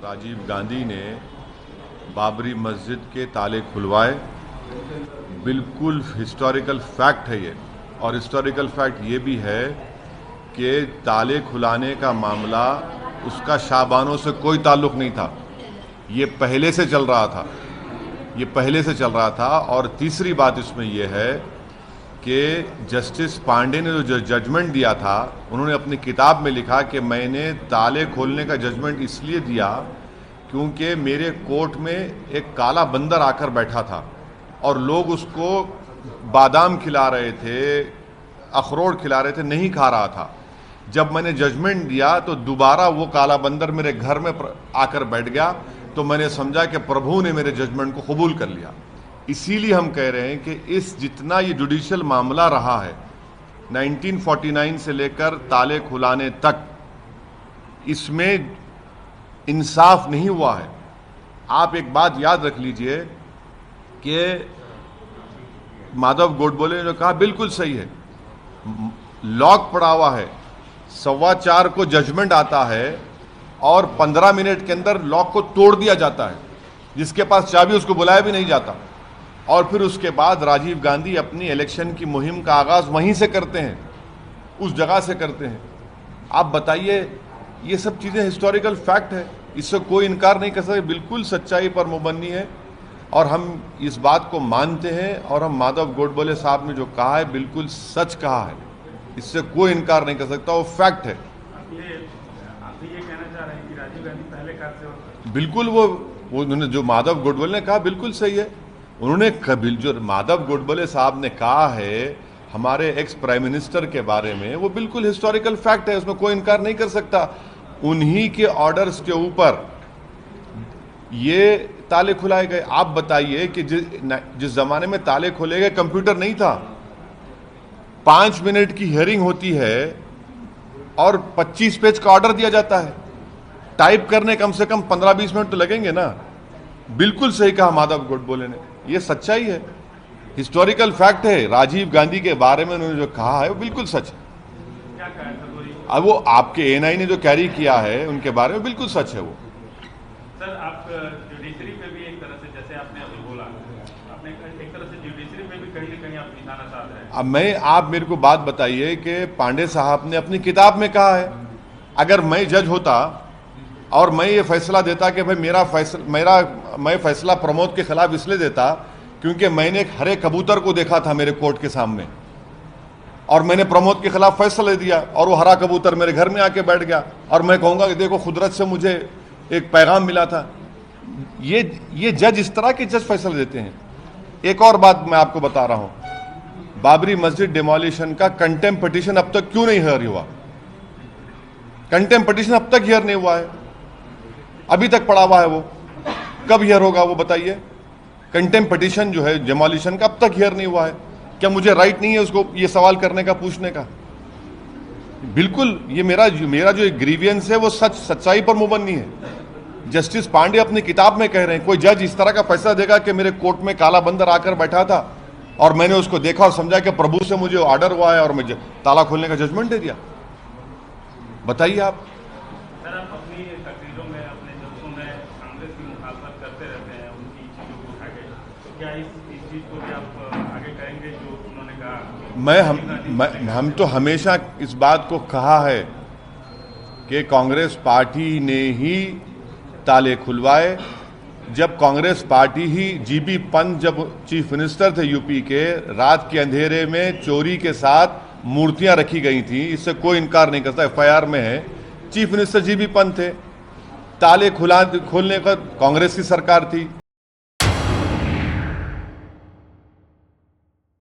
राजीव गांधी ने बाबरी मस्जिद के ताले खुलवाए। बिल्कुल हिस्टोरिकल फैक्ट है ये, और हिस्टोरिकल फैक्ट ये भी है कि ताले खुलाने का मामला उसका शाहबानों से कोई ताल्लुक़ नहीं था, ये पहले से चल रहा था। और तीसरी बात इसमें यह है कि जस्टिस पांडे ने जो जजमेंट दिया था, उन्होंने अपनी किताब में लिखा कि मैंने ताले खोलने का जजमेंट इसलिए दिया क्योंकि मेरे कोर्ट में एक काला बंदर आकर बैठा था और लोग उसको बादाम खिला रहे थे, अखरोट खिला रहे थे, नहीं खा रहा था। जब मैंने जजमेंट दिया तो दोबारा वो काला बंदर मेरे घर में आकर बैठ गया, तो मैंने समझा कि प्रभु ने मेरे जजमेंट को कबूल कर लिया। इसीलिए हम कह रहे हैं कि इस जितना ये जुडिशियल मामला रहा है 1949 से लेकर ताले खुलाने तक, इसमें इंसाफ नहीं हुआ है। आप एक बात याद रख लीजिए कि माधव गोडबोले ने कहा बिल्कुल सही है, लॉक पड़ा हुआ है, 4:15 को जजमेंट आता है और 15 मिनट के अंदर लॉक को तोड़ दिया जाता है, जिसके पास चाबी उसको बुलाया भी नहीं जाता। और फिर उसके बाद राजीव गांधी अपनी इलेक्शन की मुहिम का आगाज वहीं से करते हैं, उस जगह से करते हैं। आप बताइए, ये सब चीज़ें हिस्टोरिकल फैक्ट है, इससे कोई इनकार नहीं कर सकते, बिल्कुल सच्चाई पर मुबन्नी है और हम इस बात को मानते हैं। और हम माधव गोडबोले साहब ने जो कहा है बिल्कुल सच कहा है, इससे कोई इनकार नहीं कर सकता, वो फैक्ट है। आप ये कहना चाह रहे हैं कि राजीव गांधी पहले कार से बिल्कुल वो उन्होंने जो माधव गोडबोले ने कहा बिल्कुल सही है। उन्होंने कभी जो माधव गोडबोले साहब ने कहा है हमारे एक्स प्राइम मिनिस्टर के बारे में, वो बिल्कुल हिस्टोरिकल फैक्ट है, उसमें कोई इनकार नहीं कर सकता। उन्हीं के ऑर्डर्स के ऊपर ये ताले खुलाए गए। आप बताइए कि जिस जमाने में ताले खोले गए कंप्यूटर नहीं था, 5 मिनट की हियरिंग होती है और 25 पेज का ऑर्डर दिया जाता है, टाइप करने कम से कम 15-20 मिनट तो लगेंगे ना। बिल्कुल सही कहा माधव गोडबोले ने, ये सच्चाई है, हिस्टोरिकल फैक्ट है। राजीव गांधी के बारे में उन्होंने जो कहा है वो बिल्कुल सच है। क्या कहा है अब वो आपके एएनआई ने जो कैरी किया है उनके बारे में बिल्कुल सच है वो। सर, आप जुडिशरी पे भी एक तरह से, जैसे आपने अभी बोला, आपने एक तरह से जुडिशरी पे भी कहीं ना कहीं आप निशाना साध रहे हैं। अब आप मेरे को बात बताइए कि पांडे साहब ने अपनी किताब में कहा है, अगर मैं जज होता और मैं ये फैसला देता कि भाई मैं फैसला प्रमोद के खिलाफ इसलिए देता क्योंकि मैंने एक हरे कबूतर को देखा था मेरे कोर्ट के सामने और मैंने प्रमोद के खिलाफ फैसला दिया और वो हरा कबूतर मेरे घर में आके बैठ गया, और मैं कहूंगा कि देखो कुदरत से मुझे एक पैगाम मिला था। ये जज इस तरह के जज फैसले देते हैं। एक और बात मैं आपको बता रहा हूं, बाबरी मस्जिद डिमोलिशन का कंटेम्प्ट पिटीशन अब तक क्यों नहीं हियर हुआ? कंटेम्प्ट पिटीशन अब तक हियर नहीं हुआ है, अभी तक पड़ा हुआ है। वो कब हियर होगा वो बताइए? कंटेम्प्ट पिटीशन जो है डिमोलिशन का अब तक हियर नहीं हुआ है। क्या मुझे राइट नहीं है उसको ये सवाल करने का, पूछने का? बिल्कुल, ये मेरा जो ग्रीवियंस है वो सच्चाई पर मुबन्नी है। जस्टिस पांडे अपनी किताब में कह रहे हैं कोई जज इस तरह का फैसला देगा कि मेरे कोर्ट में काला बंदर आकर बैठा था और मैंने उसको देखा और समझा कि प्रभु से मुझे ऑर्डर हुआ है और मुझे ताला खोलने का जजमेंट दे दिया। बताइए आप। सर, आप अपनी तकरीरों में, अपने जलसों में कांग्रेस की मुखालफत करते रहते हैं, उनकी चीजों को उठा के, तो क्या इस चीज को भी आप आगे करेंगे जो उन्होंने कहा? हम तो हमेशा इस बात को कहा है कि कांग्रेस पार्टी ने ही ताले खुलवाए। जब कांग्रेस पार्टी ही, जीबी पंत जब चीफ मिनिस्टर थे यूपी के, रात के अंधेरे में चोरी के साथ मूर्तियां रखी गई थी, इससे कोई इनकार नहीं करता, एफआईआर में है। चीफ मिनिस्टर जीबी पंत थे, ताले खोलने का कांग्रेस की सरकार थी।